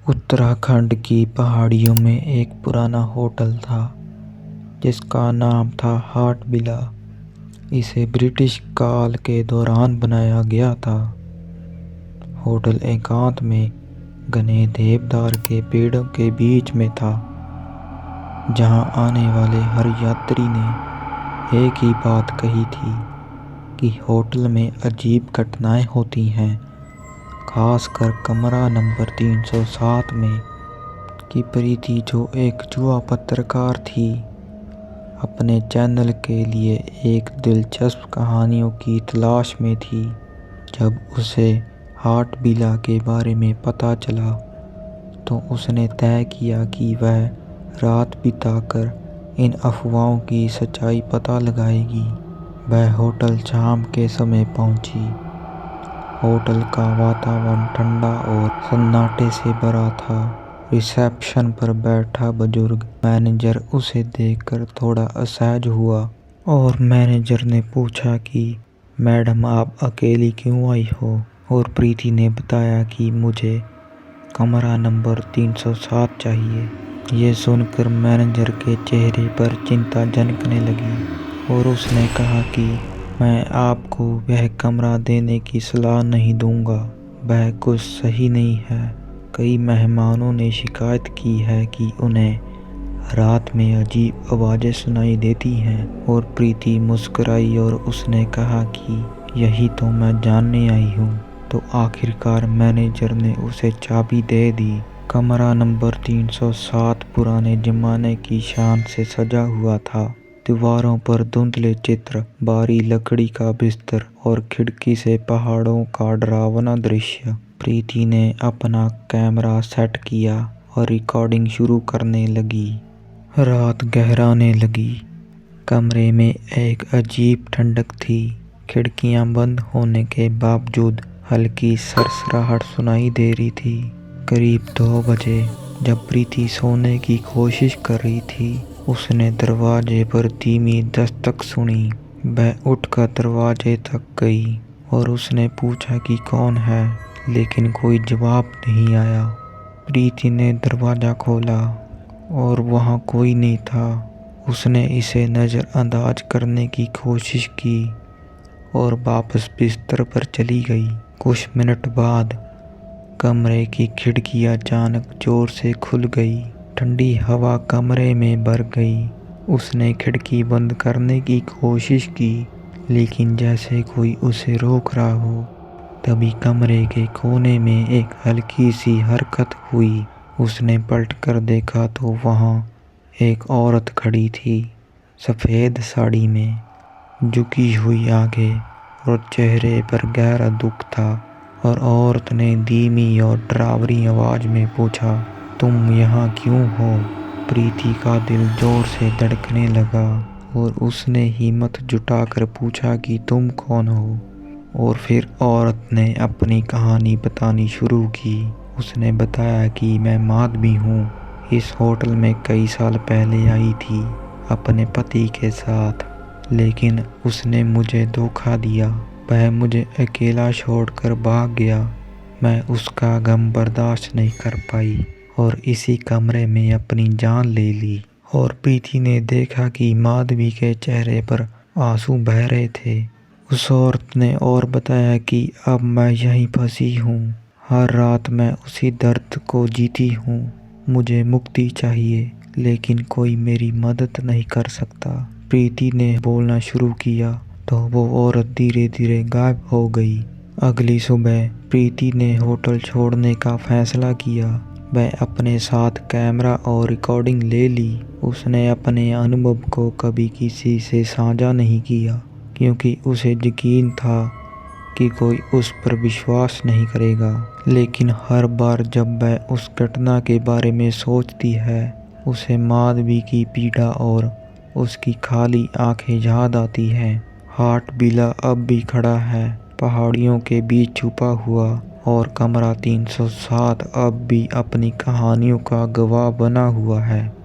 उत्तराखंड की पहाड़ियों में एक पुराना होटल था जिसका नाम था हार्ट विला। इसे ब्रिटिश काल के दौरान बनाया गया था। होटल एकांत में घने देवदार के पेड़ों के बीच में था, जहां आने वाले हर यात्री ने एक ही बात कही थी कि होटल में अजीब घटनाएं होती हैं। खासकर कमरा नंबर 307 में की प्रीति, जो एक युवा पत्रकार थी, अपने चैनल के लिए एक दिलचस्प कहानियों की तलाश में थी। जब उसे हार्ट विला के बारे में पता चला तो उसने तय किया कि वह रात बिताकर इन अफवाहों की सच्चाई पता लगाएगी। वह होटल शाम के समय पहुंची। होटल का वातावरण ठंडा और सन्नाटे से भरा था। रिसेप्शन पर बैठा बुजुर्ग मैनेजर उसे देखकर थोड़ा असहज हुआ और मैनेजर ने पूछा कि मैडम, आप अकेली क्यों आई हो? और प्रीति ने बताया कि मुझे कमरा नंबर 307 चाहिए। ये सुनकर मैनेजर के चेहरे पर चिंता झलकने लगी और उसने कहा कि मैं आपको वह कमरा देने की सलाह नहीं दूंगा। वह कुछ सही नहीं है। कई मेहमानों ने शिकायत की है कि उन्हें रात में अजीब आवाजें सुनाई देती हैं। और प्रीति मुस्कुराई और उसने कहा कि यही तो मैं जानने आई हूँ। तो आखिरकार मैनेजर ने उसे चाबी दे दी। कमरा नंबर 307 पुराने जमाने की शान से सजा हुआ था। दीवारों पर धुंधले चित्र, बारी लकड़ी का बिस्तर और खिड़की से पहाड़ों का डरावना दृश्य। प्रीति ने अपना कैमरा सेट किया और रिकॉर्डिंग शुरू करने लगी। रात गहराने लगी। कमरे में एक अजीब ठंडक थी। खिड़कियां बंद होने के बावजूद हल्की सरसराहट सुनाई दे रही थी। करीब 2 बजे जब प्रीति सोने की कोशिश कर रही थी, उसने दरवाजे पर धीमी दस्तक सुनी। वह उठकर दरवाजे तक गई और उसने पूछा कि कौन है, लेकिन कोई जवाब नहीं आया। प्रीति ने दरवाजा खोला और वहां कोई नहीं था। उसने इसे नजरअंदाज करने की कोशिश की और वापस बिस्तर पर चली गई। कुछ मिनट बाद कमरे की खिड़की अचानक जोर से खुल गई। ठंडी हवा कमरे में भर गई। उसने खिड़की बंद करने की कोशिश की, लेकिन जैसे कोई उसे रोक रहा हो। तभी कमरे के कोने में एक हल्की सी हरकत हुई। उसने पलटकर देखा तो वहां एक औरत खड़ी थी, सफेद साड़ी में, झुकी हुई आगे और चेहरे पर गहरा दुख था। और औरत ने धीमी और डरावनी आवाज में पूछा, तुम यहाँ क्यों हो? प्रीति का दिल जोर से धड़कने लगा और उसने हिम्मत जुटाकर पूछा कि तुम कौन हो? और फिर औरत ने अपनी कहानी बतानी शुरू की। उसने बताया कि मैं माधवी हूँ। इस होटल में कई साल पहले आई थी अपने पति के साथ, लेकिन उसने मुझे धोखा दिया। वह मुझे अकेला छोड़कर भाग गया। मैं उसका गम बर्दाश्त नहीं कर पाई और इसी कमरे में अपनी जान ले ली। और प्रीति ने देखा कि माधवी के चेहरे पर आंसू बह रहे थे। उस औरत ने और बताया कि अब मैं यहीं फंसी हूँ। हर रात मैं उसी दर्द को जीती हूँ। मुझे मुक्ति चाहिए, लेकिन कोई मेरी मदद नहीं कर सकता। प्रीति ने बोलना शुरू किया तो वो औरत धीरे धीरे गायब हो गई। अगली सुबह प्रीति ने होटल छोड़ने का फैसला किया। वह अपने साथ कैमरा और रिकॉर्डिंग ले ली। उसने अपने अनुभव को कभी किसी से साझा नहीं किया, क्योंकि उसे यकीन था कि कोई उस पर विश्वास नहीं करेगा। लेकिन हर बार जब वह उस घटना के बारे में सोचती है, उसे माधवी की पीड़ा और उसकी खाली आंखें याद आती हैं। हार्ट विला अब भी खड़ा है, पहाड़ियों के बीच छुपा हुआ, और कमरा 307 अब भी अपनी कहानियों का गवाह बना हुआ है।